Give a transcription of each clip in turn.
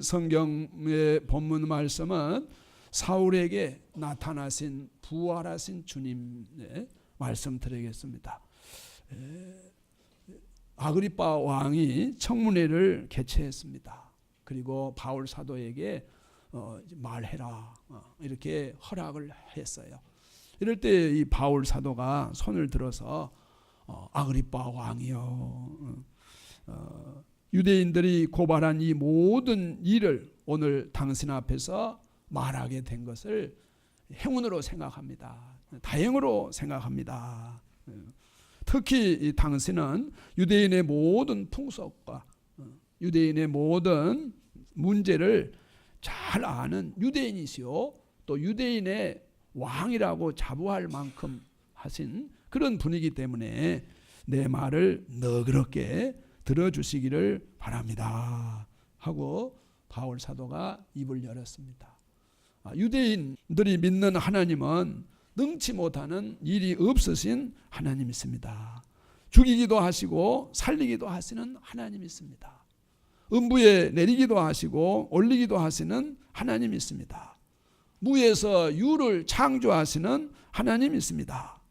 오늘 성경의 본문 말씀은 사울에게 나타나신 부활하신 주님의 말씀 드리겠습니다. 아그리빠 왕이 청문회를 개최했습니다. 그리고 바울 사도에게 말해라 이렇게 허락을 했어요. 이럴 때 이 바울 사도가 손을 들어서 아그리빠 왕이요, 유대인들이 고발한 이 모든 일을 오늘 당신 앞에서 말하게 된 것을 행운으로 생각합니다. 다행으로 생각합니다. 특히 당신은 유대인의 모든 풍속과 유대인의 모든 문제를 잘 아는 유대인이시오, 또 유대인의 왕이라고 자부할 만큼 하신 그런 분이기 때문에 내 말을 너그럽게 들어주시기를 바랍니다 하고 바울 사도가 입을 열었습니다. 유대인들이 믿는 하나님은 능치 못하는 일이 없으신 하나님이십니다. 죽이기도 하시고 살리기도 하시는 하나님이십니다. 음부에 내리기도 하시고 올리기도 하시는 하나님이십니다. 무에서 유를 창조하시는 하나님이십니다.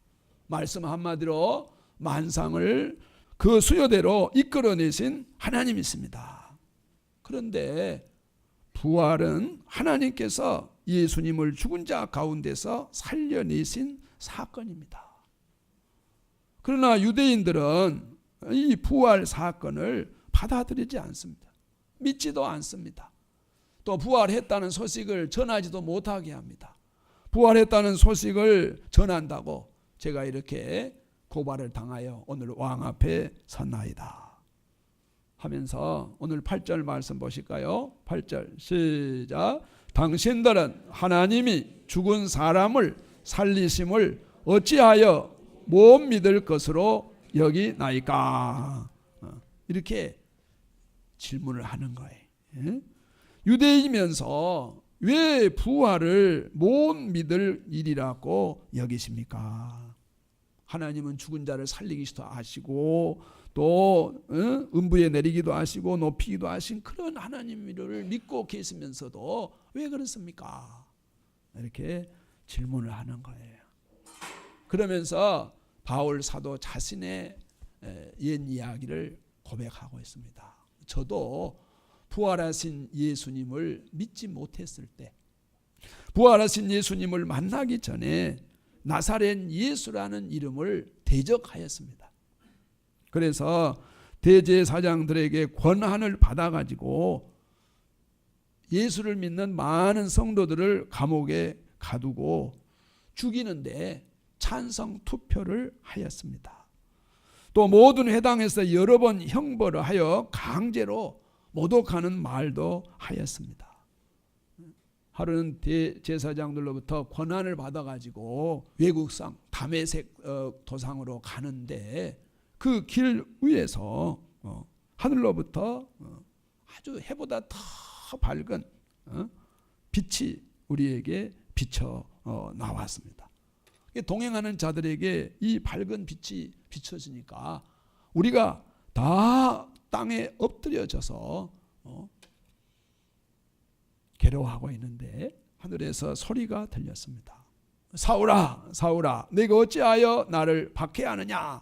말씀 한마디로 만상을 그 수요대로 이끌어내신 하나님이십니다. 그런데 부활은 하나님께서 예수님을 죽은 자 가운데서 살려내신 사건입니다. 그러나 유대인들은 이 부활 사건을 받아들이지 않습니다. 믿지도 않습니다. 또 부활했다는 소식을 전하지도 못하게 합니다. 부활했다는 소식을 전한다고 제가 이렇게 고발을 당하여 오늘 왕 앞에 섰나이다 하면서 오늘 8절 말씀 보실까요? 8절 시작. 당신들은 하나님이 죽은 사람을 살리심을 어찌하여 못 믿을 것으로 여기나이까? 이렇게 질문을 하는 거예요. 유대이면서 왜 부활을 못 믿을 일이라고 여기십니까? 하나님은 죽은 자를 살리기도 하시고 또 음부에 내리기도 하시고 높이기도 하신 그런 하나님을 믿고 계시면서도 왜 그렇습니까? 이렇게 질문을 하는 거예요. 그러면서 바울 사도 자신의 옛 이야기를 고백하고 있습니다. 저도 부활하신 예수님을 믿지 못했을 때, 부활하신 예수님을 만나기 전에 나사렛 예수라는 이름을 대적하였습니다. 그래서 대제사장들에게 권한을 받아가지고 예수를 믿는 많은 성도들을 감옥에 가두고 죽이는데 찬성 투표를 하였습니다. 또 모든 회당에서 여러 번 형벌을 하여 강제로 모독하는 말도 하였습니다. 하루는 대제사장들로부터 권한을 받아가지고 외국상 다메섹 도상으로 가는데 그 길 위에서 하늘로부터 아주 해보다 더 밝은 빛이 우리에게 비쳐 나왔습니다. 동행하는 자들에게 이 밝은 빛이 비춰지니까 우리가 다 땅에 엎드려져서 괴로워하고 있는데 하늘에서 소리가 들렸습니다. 사울아, 사울아, 네가 어찌하여 나를 박해하느냐?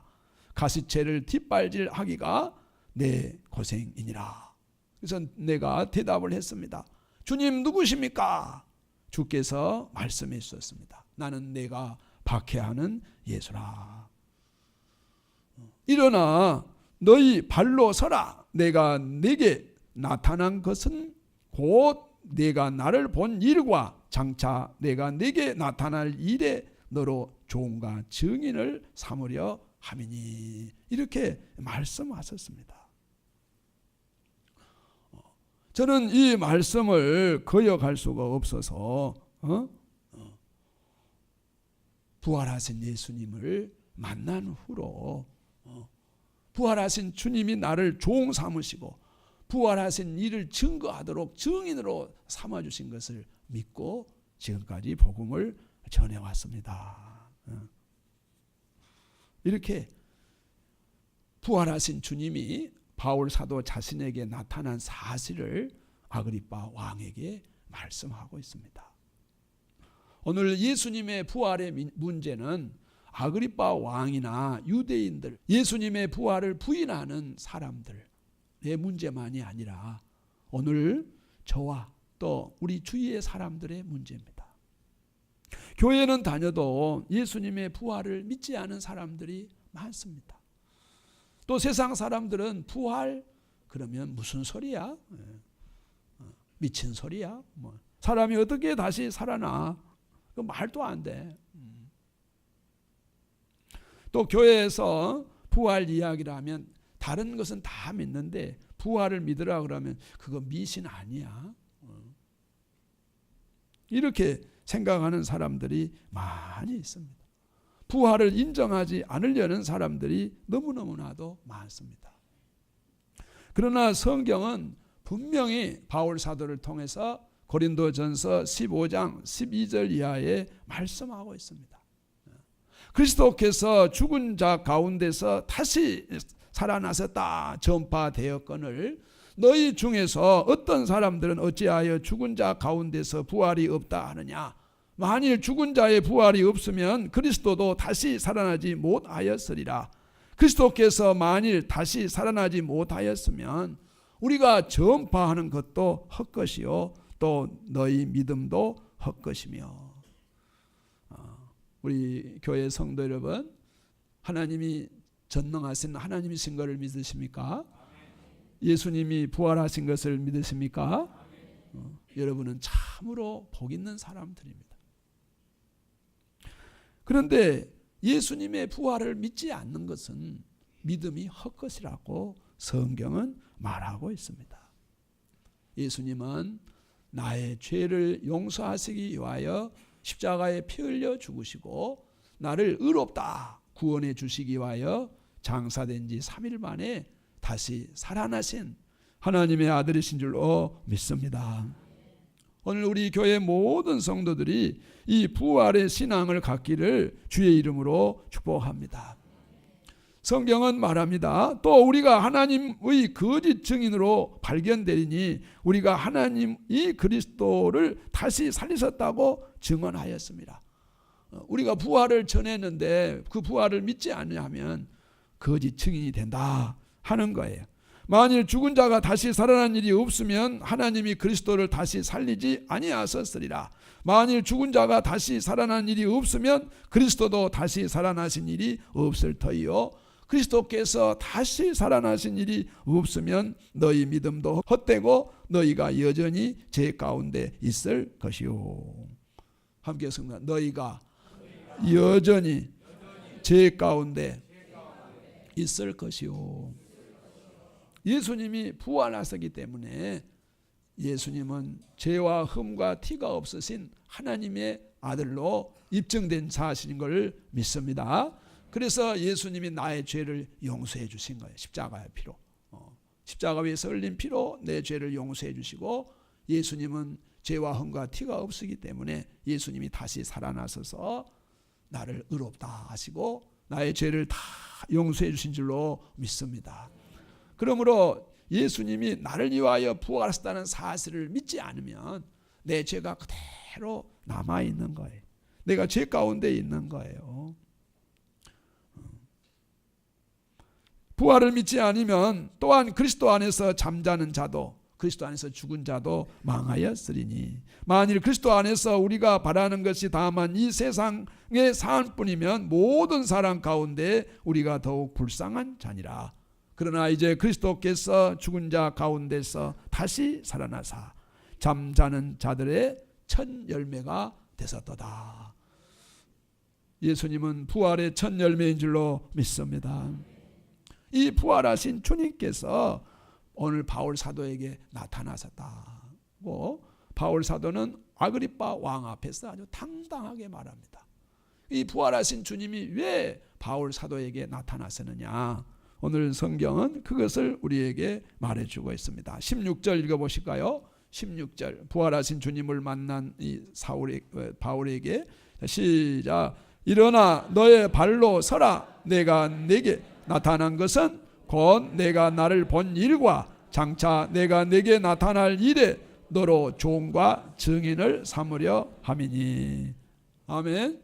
가시체를 뒷발질 하기가 내 고생이니라. 그래서 내가 대답을 했습니다. 주님 누구십니까? 주께서 말씀해 주셨습니다. 나는 내가 박해하는 예수라. 일어나 너희 발로 서라. 내가 네게 나타난 것은 곧 내가 나를 본 일과 장차 내가 네게 나타날 일에 너로 종과 증인을 삼으려 함이니. 이렇게 말씀하셨습니다. 저는 이 말씀을 거역할 수가 없어서 부활하신 예수님을 만난 후로 부활하신 주님이 나를 종 삼으시고 부활하신 일을 증거하도록 증인으로 삼아주신 것을 믿고 지금까지 복음을 전해왔습니다. 이렇게 부활하신 주님이 바울 사도 자신에게 나타난 사실을 아그리빠 왕에게 말씀하고 있습니다. 오늘 예수님의 부활의 문제는 아그리빠 왕이나 유대인들, 예수님의 부활을 부인하는 사람들의 문제만이 아니라 오늘 저와 또 우리 주위의 사람들의 문제입니다. 교회는 다녀도 예수님의 부활을 믿지 않은 사람들이 많습니다. 또 세상 사람들은 부활 그러면 무슨 소리야? 미친 소리야? 사람이 어떻게 다시 살아나? 그 말도 안 돼. 또 교회에서 부활 이야기를 하면 다른 것은 다 믿는데 부활을 믿으라 그러면 그거 미신 아니야. 이렇게 생각하는 사람들이 많이 있습니다. 부활을 인정하지 않으려는 사람들이 너무너무나도 많습니다. 그러나 성경은 분명히 바울 사도를 통해서 고린도전서 15장 12절 이하에 말씀하고 있습니다. 그리스도께서 죽은 자 가운데서 다시 살아나셨다 전파되었거늘 너희 중에서 어떤 사람들은 어찌하여 죽은 자 가운데서 부활이 없다 하느냐. 만일 죽은 자의 부활이 없으면 그리스도도 다시 살아나지 못하였으리라. 그리스도께서 만일 다시 살아나지 못하였으면 우리가 전파하는 것도 헛것이요 또 너희 믿음도 헛것이며. 우리 교회 성도 여러분, 하나님이 전능하신 하나님이신 것을 믿으십니까? 예수님이 부활하신 것을 믿으십니까? 여러분은 참으로 복 있는 사람들입니다. 그런데 예수님의 부활을 믿지 않는 것은 믿음이 헛것이라고 성경은 말하고 있습니다. 예수님은 나의 죄를 용서하시기 위하여 십자가에 피 흘려 죽으시고 나를 의롭다 구원해 주시기 위하여 장사된 지 3일 만에 다시 살아나신 하나님의 아들이신 줄로 믿습니다. 오늘 우리 교회 모든 성도들이 이 부활의 신앙을 갖기를 주의 이름으로 축복합니다. 성경은 말합니다. 또 우리가 하나님의 거짓 증인으로 발견되리니 우리가 하나님이 그리스도를 다시 살리셨다고 증언하였습니다. 우리가 부활을 전했는데 그 부활을 믿지 않으면 거짓 증인이 된다 하는 거예요. 만일 죽은 자가 다시 살아난 일이 없으면 하나님이 그리스도를 다시 살리지 아니하셨으리라. 만일 죽은 자가 다시 살아난 일이 없으면 그리스도도 다시 살아나신 일이 없을 터이요. 그리스도께서 다시 살아나신 일이 없으면 너희 믿음도 헛되고 너희가 여전히 죄 가운데 있을 것이요. 함께 했습니다. 너희가 여전히 죄 가운데 있을 것이요. 예수님이 부활하셨기 때문에 예수님은 죄와 흠과 티가 없으신 하나님의 아들로 입증된 자신인 걸 믿습니다. 그래서 예수님이 나의 죄를 용서해 주신 거예요. 십자가의 피로. 십자가 위에서 흘린 피로 내 죄를 용서해 주시고 예수님은 죄와 흠과 티가 없으기 때문에 예수님이 다시 살아나셔서 나를 의롭다 하시고 나의 죄를 다 용서해 주신 줄로 믿습니다. 그러므로 예수님이 나를 위하여 부활하셨다는 사실을 믿지 않으면 내 죄가 그대로 남아있는 거예요. 내가 죄 가운데 있는 거예요. 부활을 믿지 않으면 또한 그리스도 안에서 잠자는 자도 그리스도 안에서 죽은 자도 망하였으리니 만일 그리스도 안에서 우리가 바라는 것이 다만 이 세상의 사안뿐이면 모든 사람 가운데 우리가 더욱 불쌍한 자니라. 그러나 이제 그리스도께서 죽은 자 가운데서 다시 살아나사 잠자는 자들의 첫 열매가 되셨도다. 예수님은 부활의 첫 열매인 줄로 믿습니다. 이 부활하신 주님께서 오늘 바울 사도에게 나타나셨다고 바울 사도는 아그리빠 왕 앞에서 아주 당당하게 말합니다. 이 부활하신 주님이 왜 바울 사도에게 나타나셨느냐? 오늘 성경은 그것을 우리에게 말해주고 있습니다. 16절 읽어보실까요? 16절 부활하신 주님을 만난 이 바울에게 시작. 일어나 너의 발로 서라. 내가 내게 나타난 것은 곧 내가 나를 본 일과 장차 내가 내게 나타날 일에 너로 종과 증인을 삼으려 함이니. 아멘.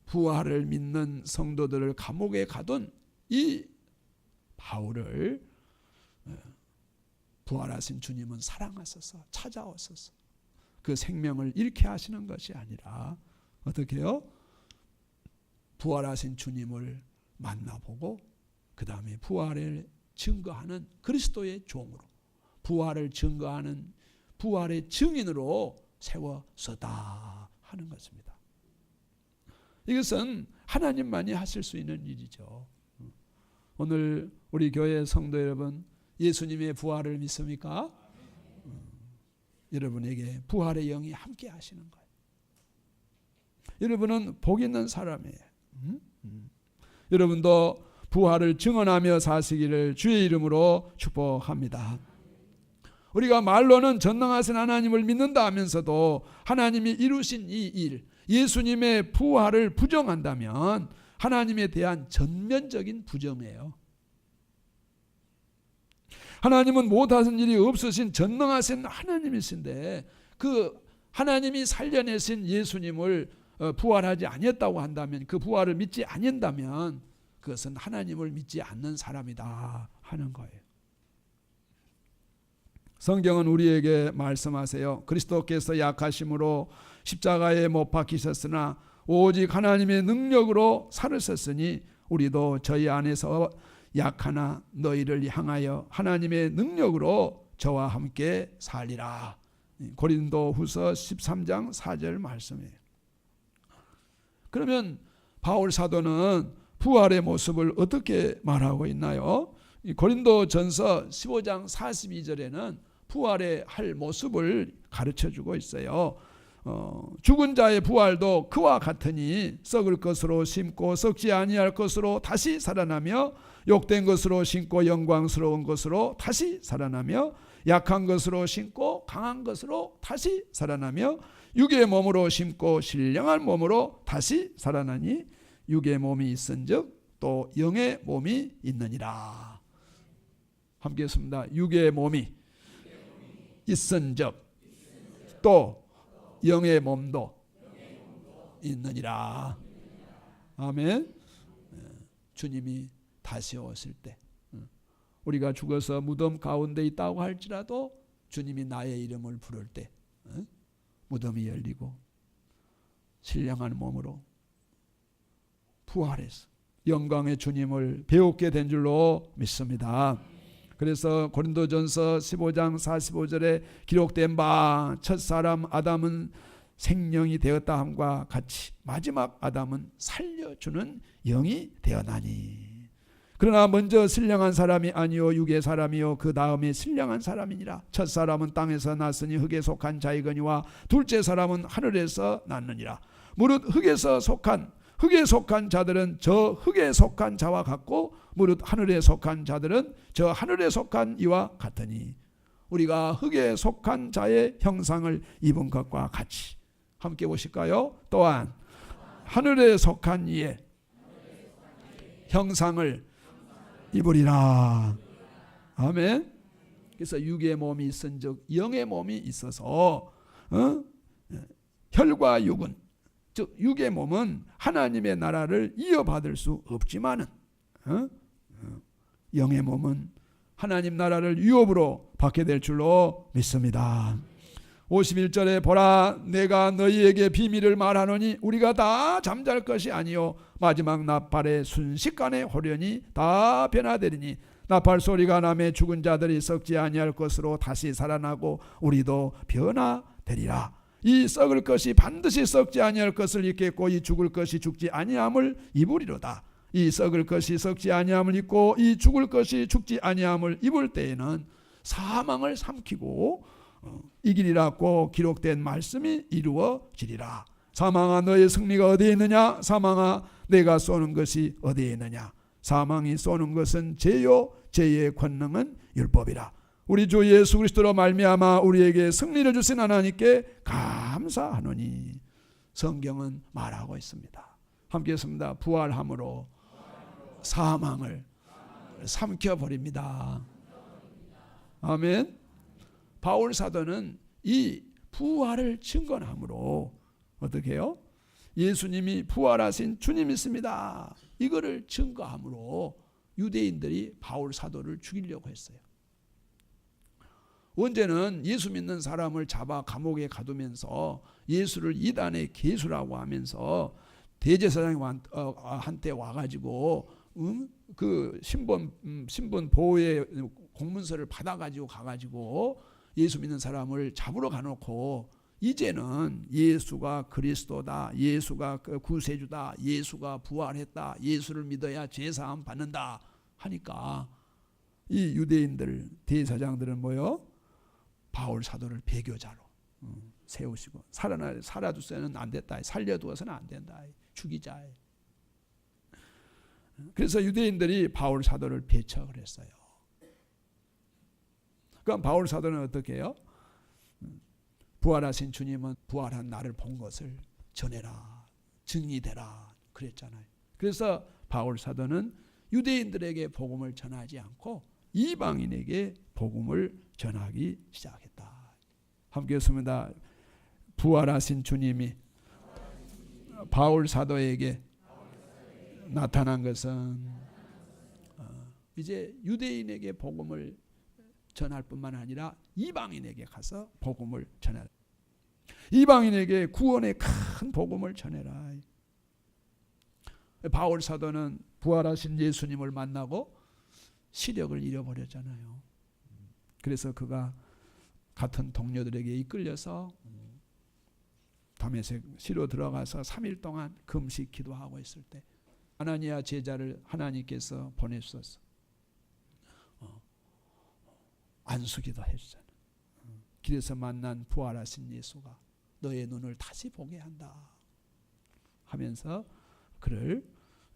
부활을 믿는 성도들을 감옥에 가둔 이 바울을 부활하신 주님은 사랑하셔서 찾아오셔서 그 생명을 잃게 하시는 것이 아니라 어떻게 해요? 부활하신 주님을 만나보고 그 다음에 부활을 증거하는 그리스도의 종으로, 부활을 증거하는 부활의 증인으로 세워서다 하는 것입니다. 이것은 하나님만이 하실 수 있는 일이죠. 오늘 우리 교회 성도 여러분, 예수님의 부활을 믿습니까? 여러분에게 부활의 영이 함께 하시는 거예요. 여러분은 복 있는 사람이에요. 여러분도 부활을 증언하며 사시기를 주의 이름으로 축복합니다. 우리가 말로는 전능하신 하나님을 믿는다 하면서도 하나님이 이루신 이 일, 예수님의 부활을 부정한다면 하나님에 대한 전면적인 부정이에요. 하나님은 못하신 일이 없으신 전능하신 하나님이신데 그 하나님이 살려내신 예수님을 부활하지 아니었다고 한다면, 그 부활을 믿지 않는다면 그것은 하나님을 믿지 않는 사람이다 하는 거예요. 성경은 우리에게 말씀하세요. 그리스도께서 약하심으로 십자가에 못 박히셨으나 오직 하나님의 능력으로 살으셨으니 우리도 저희 안에서 약하나 너희를 향하여 하나님의 능력으로 저와 함께 살리라. 고린도후서 13장 4절 말씀이에요. 그러면 바울 사도는 부활의 모습을 어떻게 말하고 있나요? 고린도전서 15장 42절에는 부활의 할 모습을 가르쳐주고 있어요. 죽은 자의 부활도 그와 같으니 썩을 것으로 심고 썩지 아니할 것으로 다시 살아나며 욕된 것으로 심고 영광스러운 것으로 다시 살아나며 약한 것으로 심고 강한 것으로 다시 살아나며 육의 몸으로 심고 신령한 몸으로 다시 살아나니 육의 몸이 있은즉 또 영의 몸이 있느니라. 함께 했습니다. 육의 몸이 있은즉 또 영의 몸도 있느니라. 아멘. 주님이 다시 오실 때 우리가 죽어서 무덤 가운데 있다고 할지라도 주님이 나의 이름을 부를 때 무덤이 열리고 신령한 몸으로 부활해서 영광의 주님을 배우게 된 줄로 믿습니다. 그래서 고린도전서 15장 45절에 기록된 바 첫사람 아담은 생명이 되었다 함과 같이 마지막 아담은 살려주는 영이 되어나니. 그러나 먼저 신령한 사람이 아니요 육의 사람이요 그 다음에 신령한 사람이니라. 첫사람은 땅에서 났으니 흙에 속한 자이거니와 둘째 사람은 하늘에서 났느니라. 무릇 흙에 속한 자들은 저 흙에 속한 자와 같고 무릇 하늘에 속한 자들은 저 하늘에 속한 이와 같으니 우리가 흙에 속한 자의 형상을 입은 것과 같이 함께 보실까요? 또한 하늘에 속한 이의 형상을 입으리라. 아멘. 그래서 육의 몸이 있은즉 영의 몸이 있어서 혈과 육은 즉 육의 몸은 하나님의 나라를 이어받을 수 없지만은 영의 몸은 하나님 나라를 유업으로 받게 될 줄로 믿습니다. 51절에 보라 내가 너희에게 비밀을 말하노니 우리가 다 잠잘 것이 아니요 마지막 나팔에 순식간에 호련히 다 변화되리니 나팔 소리가 나매 죽은 자들이 썩지 아니할 것으로 다시 살아나고 우리도 변화되리라. 이 썩을 것이 반드시 썩지 아니할 것을 입겠고 이 죽을 것이 죽지 아니함을 입으리로다. 이 썩을 것이 썩지 아니함을 입고 이 죽을 것이 죽지 아니함을 입을 때에는 사망을 삼키고 이기리라고 기록된 말씀이 이루어지리라. 사망아 너의 승리가 어디에 있느냐? 사망아 내가 쏘는 것이 어디에 있느냐? 사망이 쏘는 것은 죄요 죄의 권능은 율법이라. 우리 주 예수 그리스도로 말미암아 우리에게 승리를 주신 하나님께 감사하노니 성경은 말하고 있습니다. 함께 했습니다. 부활함으로 사망을 삼켜버립니다. 아멘. 바울 사도는 이 부활을 증거함으로 어떻게 해요? 예수님이 부활하신 주님이십니다. 이거를 증거함으로 유대인들이 바울 사도를 죽이려고 했어요. 언제는 예수 믿는 사람을 잡아 감옥에 가두면서 예수를 이단의 개수라고 하면서 대제사장한테 와가지고 그 신분 보호의 공문서를 받아가지고 가가지고 예수 믿는 사람을 잡으러 가놓고 이제는 예수가 그리스도다, 예수가 구세주다, 예수가 부활했다, 예수를 믿어야 죄사함 받는다 하니까 이 유대인들 대제사장들은 뭐요? 바울 사도를 배교자로 세우시고 살아두서는 안 됐다, 살려두어서는 안 된다, 죽이자. 그래서 유대인들이 바울 사도를 배척을 했어요. 그럼 바울 사도는 어떻게 해요? 부활하신 주님은 부활한 나를 본 것을 전해라, 증의되라 그랬잖아요. 그래서 바울 사도는 유대인들에게 복음을 전하지 않고 이방인에게 복음을 전하기 시작했다. 함께 했습니다. 부활하신 주님이 바울 사도에게 나타난 것은 이제 유대인에게 복음을 전할 뿐만 아니라 이방인에게 가서 복음을 전하라. 이방인에게 구원의 큰 복음을 전해라. 바울 사도는 부활하신 예수님을 만나고 시력을 잃어버렸잖아요. 그래서 그가 같은 동료들에게 이끌려서 다메섹 시로 들어가서 3일 동안 금식 기도하고 있을 때 아나니아 제자를 하나님께서 보내주셔서 안수기도 해주잖아요. 길에서 만난 부활하신 예수가 너의 눈을 다시 보게 한다 하면서 그를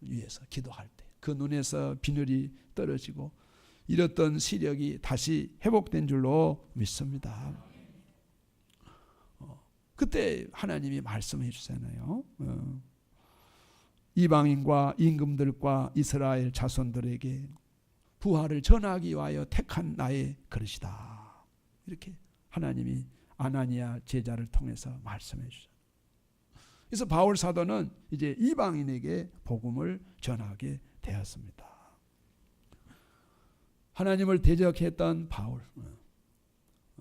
위해서 기도할 때 그 눈에서 비늘이 떨어지고 잃었던 시력이 다시 회복된 줄로 믿습니다. 그때 하나님이 말씀해 주잖아요. 이방인과 임금들과 이스라엘 자손들에게 부활을 전하기 위하여 택한 나의 그릇이다. 이렇게 하나님이 아나니아 제자를 통해서 말씀해 주셨어요. 그래서 바울 사도는 이제 이방인에게 복음을 전하게 되었습니다. 하나님을 대적했던 바울,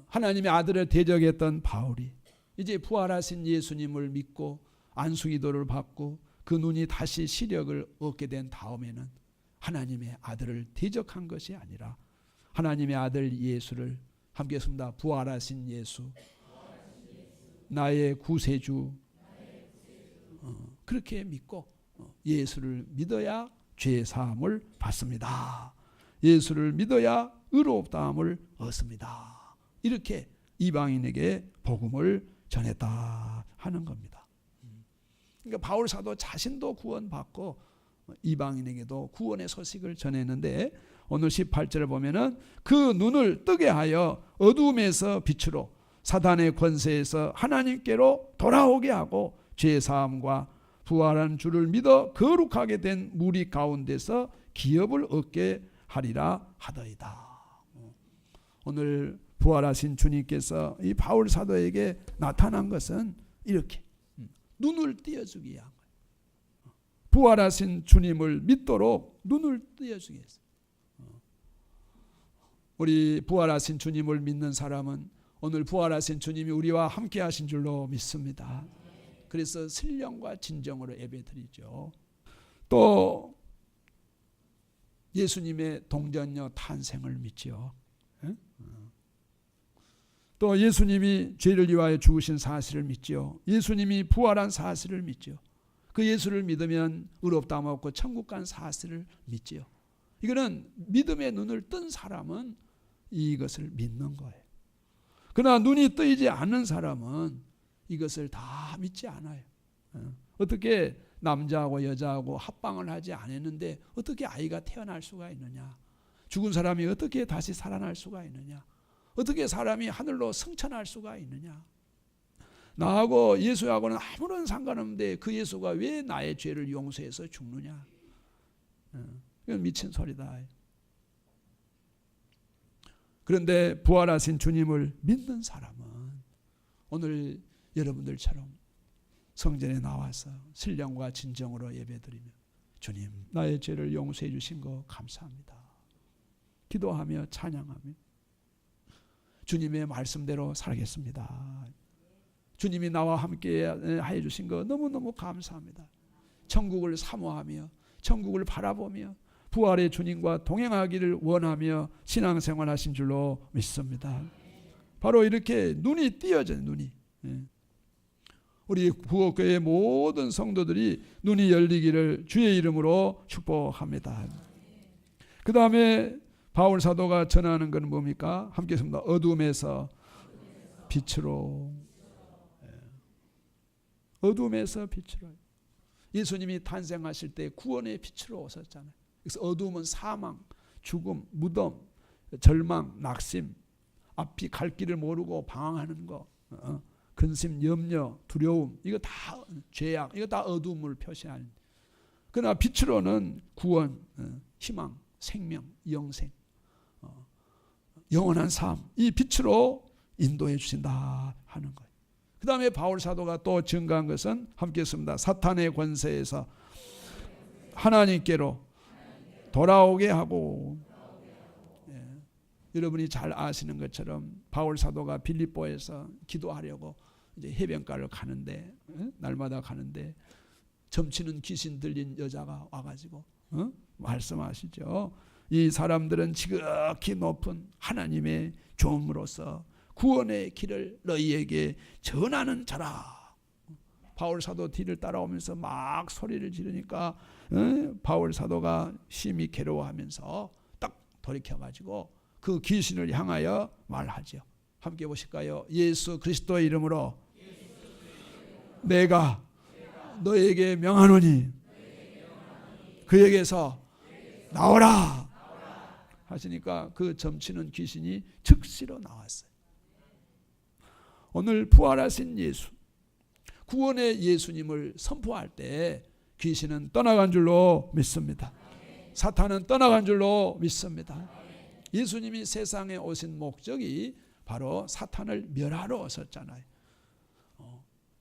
하나님의 아들을 대적했던 바울이 이제 부활하신 예수님을 믿고 안수기도를 받고 그 눈이 다시 시력을 얻게 된 다음에는 하나님의 아들을 대적한 것이 아니라 하나님의 아들 예수를 함께 했습니다. 부활하신 예수, 나의 구세주, 그렇게 믿고 예수를 믿어야 죄 사함을 받습니다. 예수를 믿어야 의롭다함을 얻습니다. 이렇게 이방인에게 복음을 전했다 하는 겁니다. 그러니까 바울 사도 자신도 구원받고 이방인에게도 구원의 소식을 전했는데 오늘 18절을 보면은 그 눈을 뜨게 하여 어두움에서 빛으로 사단의 권세에서 하나님께로 돌아오게 하고 죄 사함과 부활한 주를 믿어 거룩하게 된 무리 가운데서 기업을 얻게 하리라 하더이다. 오늘 부활하신 주님께서 이 바울 사도에게 나타난 것은 이렇게 눈을 띄어주기 위한 거예요. 부활하신 주님을 믿도록 눈을 띄어주기 위해서. 우리 부활하신 주님을 믿는 사람은 오늘 부활하신 주님이 우리와 함께 하신 줄로 믿습니다. 그래서 신령과 진정으로 예배드리죠. 또 예수님의 동정녀 탄생을 믿죠. 또 예수님이 죄를 위하여 죽으신 사실을 믿죠. 예수님이 부활한 사실을 믿죠. 그 예수를 믿으면 의롭다함 얻고 천국 간 사실을 믿죠. 이거는 믿음의 눈을 뜬 사람은 이것을 믿는 거예요. 그러나 눈이 뜨이지 않는 사람은 이것을 다 믿지 않아요. 어떻게 남자하고 여자하고 합방을 하지 않았는데 어떻게 아이가 태어날 수가 있느냐? 죽은 사람이 어떻게 다시 살아날 수가 있느냐? 어떻게 사람이 하늘로 승천할 수가 있느냐? 나하고 예수하고는 아무런 상관없는데 그 예수가 왜 나의 죄를 용서해서 죽느냐? 이건 미친 소리다. 그런데 부활하신 주님을 믿는 사람은 오늘 여러분들처럼 성전에 나와서 신령과 진정으로 예배드리며 주님 나의 죄를 용서해 주신 거 감사합니다. 기도하며 찬양하며 주님의 말씀대로 살겠습니다. 주님이 나와 함께 해 주신 거 너무너무 감사합니다. 천국을 사모하며 천국을 바라보며 부활의 주님과 동행하기를 원하며 신앙생활 하신 줄로 믿습니다. 바로 이렇게 눈이 띄어져요. 눈이. 우리 부곡교회 모든 성도들이 눈이 열리기를 주의 이름으로 축복합니다. 그 다음에 바울 사도가 전하는 것은 뭡니까? 함께 했습니다. 어둠에서 빛으로. 어둠에서 빛으로. 예수님이 탄생하실 때 구원의 빛으로 오셨잖아요. 그래서 어둠은 사망, 죽음, 무덤, 절망, 낙심, 앞이 갈 길을 모르고 방황하는 거, 근심, 염려, 두려움, 이거 다 죄악, 이거 다 어둠을 표시하는. 그러나 빛으로는 구원, 희망, 생명, 영생, 영원한 삶, 이 빛으로 인도해 주신다 하는 거예요. 그 다음에 바울 사도가 또 증거한 것은 함께 했습니다. 사탄의 권세에서 하나님께로 돌아오게 하고. 여러분이 잘 아시는 것처럼 바울 사도가 빌립보에서 기도하려고 이제 해변가를 가는데, 날마다 가는데 점치는 귀신 들린 여자가 와가지고 말씀하시죠. 이 사람들은 지극히 높은 하나님의 종으로서 구원의 길을 너희에게 전하는 자라. 바울 사도 뒤를 따라오면서 막 소리를 지르니까 바울 사도가 심히 괴로워하면서 딱 돌이켜가지고 그 귀신을 향하여 말하죠. 함께 보실까요? 예수 그리스도의 이름으로 내가 너에게 명하노니 그에게서 나오라 하시니까 그 점치는 귀신이 즉시로 나왔어요. 오늘 부활하신 예수, 구원의 예수님을 선포할 때 귀신은 떠나간 줄로 믿습니다. 사탄은 떠나간 줄로 믿습니다. 예수님이 세상에 오신 목적이 바로 사탄을 멸하러 오셨잖아요.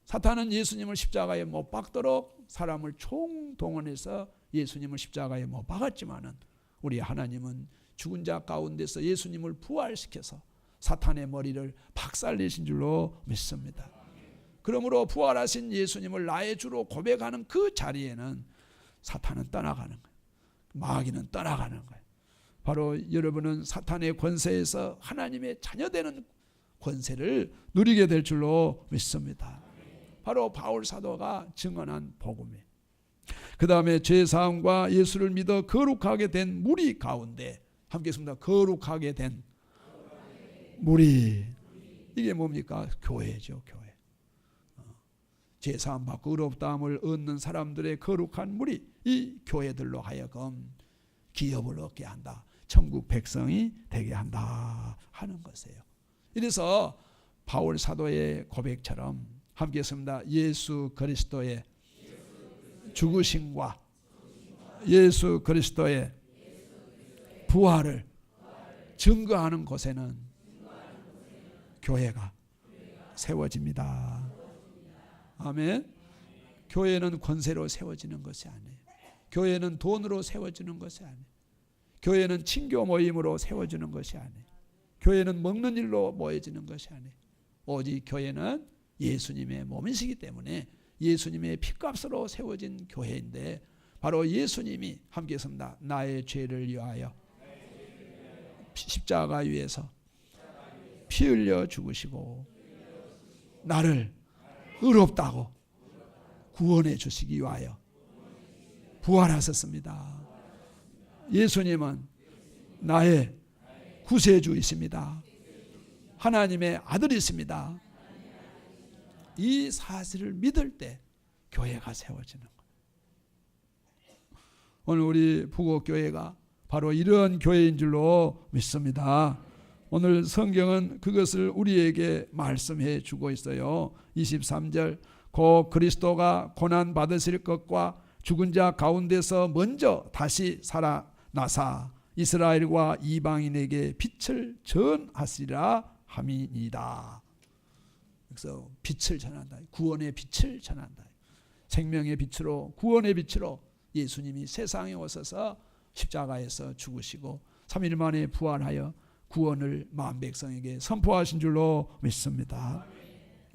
사탄은 예수님을 십자가에 못 박도록 사람을 총동원해서 예수님을 십자가에 못 박았지만은 우리 하나님은 죽은 자 가운데서 예수님을 부활시켜서 사탄의 머리를 박살내신 줄로 믿습니다. 그러므로 부활하신 예수님을 나의 주로 고백하는 그 자리에는 사탄은 떠나가는 거예요. 마귀는 떠나가는 거예요. 바로 여러분은 사탄의 권세에서 하나님의 자녀되는 권세를 누리게 될 줄로 믿습니다. 바로 바울 사도가 증언한 복음이에요. 그 다음에 죄사함과 예수를 믿어 거룩하게 된 무리 가운데 함께 했습니다. 거룩하게 된 무리. 이게 뭡니까? 교회죠. 교회. 죄사함 받고 의롭다함을 얻는 사람들의 거룩한 무리, 이 교회들로 하여금 기업을 얻게 한다. 천국 백성이 되게 한다 하는 것이에요. 이래서 바울 사도의 고백처럼 함께 했습니다. 예수 그리스도의 죽으심과 예수 그리스도의 부활을 증거하는 곳에는 교회가 세워집니다. 아멘. 교회는 권세로 세워지는 것이 아니에요. 교회는 돈으로 세워지는 것이 아니에요. 교회는 친교 모임으로 세워지는 것이 아니에요. 교회는 먹는 일로 모여지는 것이 아니에요. 오직 교회는 예수님의 몸이시기 때문에 예수님의 피값으로 세워진 교회인데 바로 예수님이 함께 했습니다. 나의 죄를 위하여 십자가 위에서 피 흘려 죽으시고 나를 의롭다고 구원해 주시기 위하여 부활하셨습니다. 예수님은 나의 구세주이십니다. 하나님의 아들이십니다. 이 사실을 믿을 때 교회가 세워지는 거예요. 오늘 우리 부곡교회가 바로 이런 교회인 줄로 믿습니다. 오늘 성경은 그것을 우리에게 말씀해 주고 있어요. 23절 곧 그리스도가 고난 받으실 것과 죽은 자 가운데서 먼저 다시 살아나사 이스라엘과 이방인에게 빛을 전하시리라 함이니이다. 그래서 빛을 전한다. 구원의 빛을 전한다. 생명의 빛으로, 구원의 빛으로 예수님이 세상에 오셔서 십자가에서 죽으시고 3일 만에 부활하여 구원을 마음 백성에게 선포하신 줄로 믿습니다.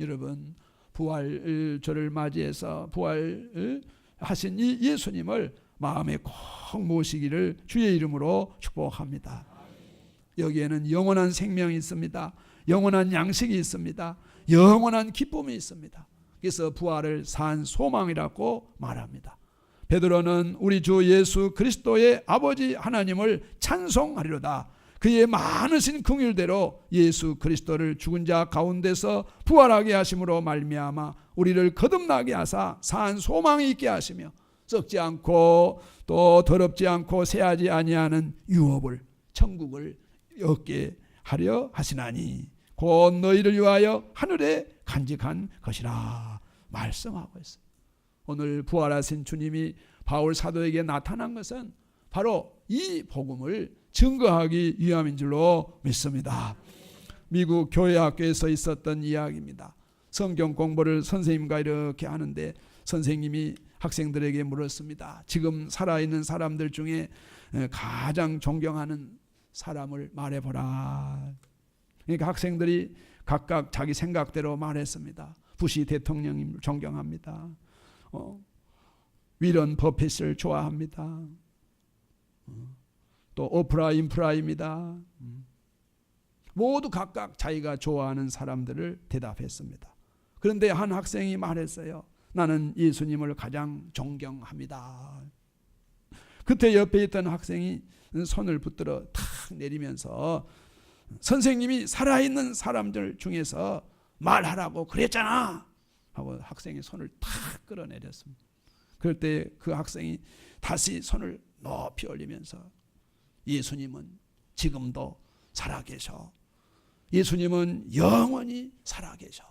여러분, 부활절을 맞이해서 부활하신 이 예수님을 마음에 꼭 모시기를 주의 이름으로 축복합니다. 여기에는 영원한 생명이 있습니다. 영원한 양식이 있습니다. 영원한 기쁨이 있습니다. 그래서 부활을 산 소망이라고 말합니다. 베드로는 우리 주 예수 그리스도의 아버지 하나님을 찬송하리로다. 그의 많으신 긍휼대로 예수 그리스도를 죽은 자 가운데서 부활하게 하심으로 말미암아 우리를 거듭나게 하사 산 소망이 있게 하시며 썩지 않고 또 더럽지 않고 새하지 아니하는 유업을, 천국을 얻게 하려 하시나니 곧 너희를 위하여 하늘에 간직한 것이라 말씀하고 있어요. 오늘 부활하신 주님이 바울 사도에게 나타난 것은 바로 이 복음을 증거하기 위함인 줄로 믿습니다. 미국 교회 학교에서 있었던 이야기입니다. 성경 공부를 선생님과 이렇게 하는데 선생님이 학생들에게 물었습니다. 지금 살아있는 사람들 중에 가장 존경하는 사람을 말해보라. 그러니까 학생들이 각각 자기 생각대로 말했습니다. 부시 대통령님 존경합니다. 위런 버핏을 좋아합니다. 또 오프라 인프라입니다. 모두 각각 자기가 좋아하는 사람들을 대답했습니다. 그런데 한 학생이 말했어요. 나는 예수님을 가장 존경합니다. 그때 옆에 있던 학생이 손을 붙들어 탁 내리면서 선생님이 살아있는 사람들 중에서 말하라고 그랬잖아 하고 학생이 손을 탁 끌어내렸습니다. 그럴 때 그 학생이 다시 손을 높이 올리면서 예수님은 지금도 살아계셔. 예수님은 영원히 살아계셔.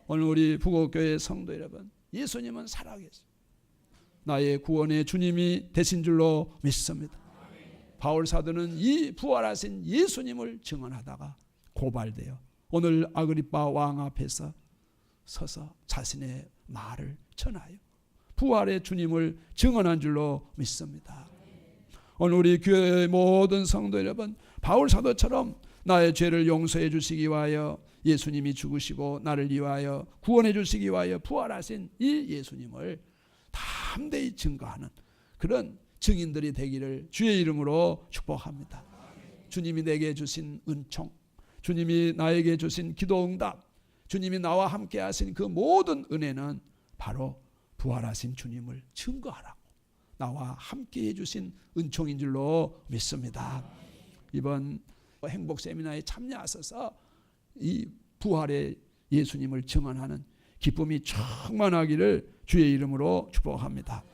오늘 우리 부곡교회 성도 여러분, 예수님은 살아계셔. 나의 구원의 주님이 되신 줄로 믿습니다. 바울 사도는 이 부활하신 예수님을 증언하다가 고발되어 오늘 아그리빠 왕 앞에서 서서 자신의 말을 전하여 부활의 주님을 증언한 줄로 믿습니다. 오늘 우리 교회의 모든 성도 여러분, 바울 사도처럼 나의 죄를 용서해 주시기 위하여 예수님이 죽으시고 나를 위하여 구원해 주시기 위하여 부활하신 이 예수님을 담대히 증거하는 그런 증인들이 되기를 주의 이름으로 축복합니다. 주님이 내게 주신 은총, 주님이 나에게 주신 기도응답, 주님이 나와 함께 하신 그 모든 은혜는 바로 부활하신 주님을 증거하라고 나와 함께 해주신 은총인 줄로 믿습니다. 이번 행복 세미나에 참여하셔서 이 부활의 예수님을 증언하는 기쁨이 충만하기를 주의 이름으로 축복합니다.